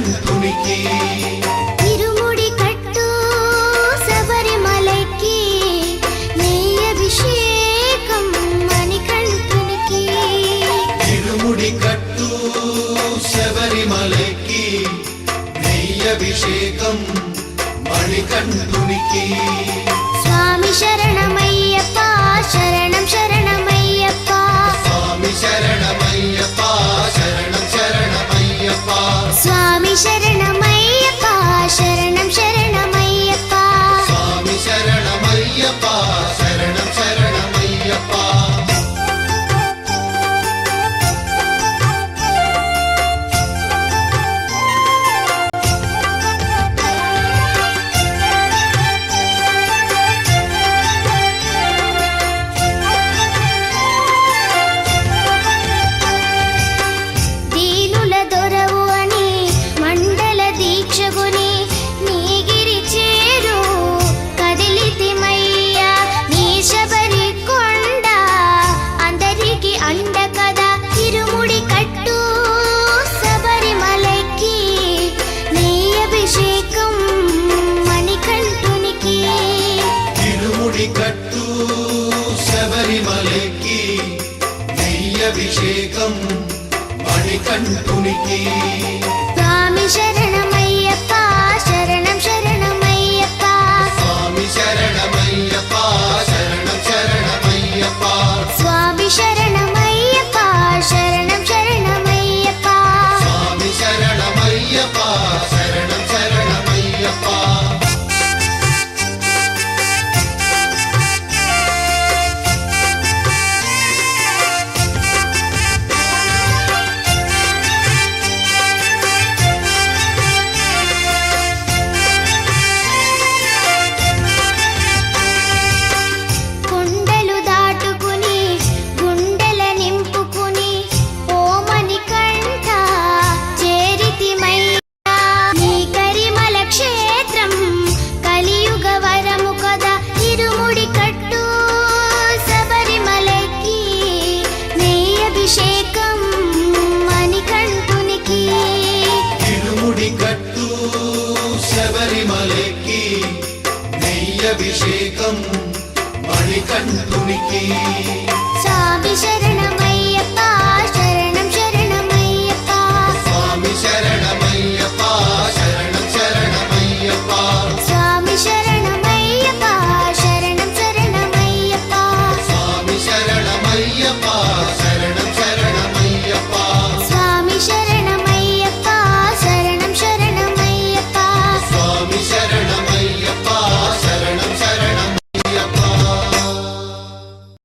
మణికంఠునికి ఇరుముడి కట్టు శబరిమలకి నెయ్యి అభిషేకం మణికంఠునికి ఇరుముడి కట్టు శబరిమలకి నెయ్యి అభిషేకం మణికంఠునికి స్వామి శరణమయ్యప్ప శరణం శరణమయ్యప్ప స్వామి శరణమయ్యప్ప శరణం శరణమయ్యప్ప స్వామి శరణమయ్యప్ప శరణం శరణమయ్యప్ప స్వామి శరణమయ్యప్ప శరణం శరణమయ్యప్ప దీనుల దొరవు అని మండల దీక్షగుని నీగిరి చేరు కదిలితిమయ్యా నీ శబరి కొండ అందరికి అండ కదా ఇరుముడి కట్టు శబరిమలకి నెయ్యి అభిషేకం మణికంఠునికి ఇరుముడి కట్టు శబరిమలకి నెయ్యి అభిషేకం మణికంఠునికి స్వామి శరణమయ్యప్ప శరణం శరణమయ్యప్ప స్వామి శరణమయ్యప్ప శరణం శరణమయ్యప్ప స్వామి శరణమయ్యప్ప శరణం శరణమయ్యప్ప స్వామి శరణమయ్యప్ప శరణం శరణమయ్యప్ప కొండలు దాటుకుని గుండెల నింపుకుని ఓమని కంఠ చేరితిమయ్యా నీ కరిమల క్షేత్రం కలియుగ వరము కదా ఇరుముడి కట్టు శబరిమలకి నెయ్యి అభిషేకం మణికంఠునికి ఇరుముడి కట్టు శబరిమలకి నెయ్యి అభిషేకం మణికంఠునికి స్వామి శరణమయ్యప్ప శరణం శరణమయ్యప్ప స్వామి శరణమయ్యప్ప శరణం శరణమయ్యప్ప స్వామి శరణమయ్యప్ప శరణం శరణమయ్యప్ప స్వామి శరణమయ్యప్ప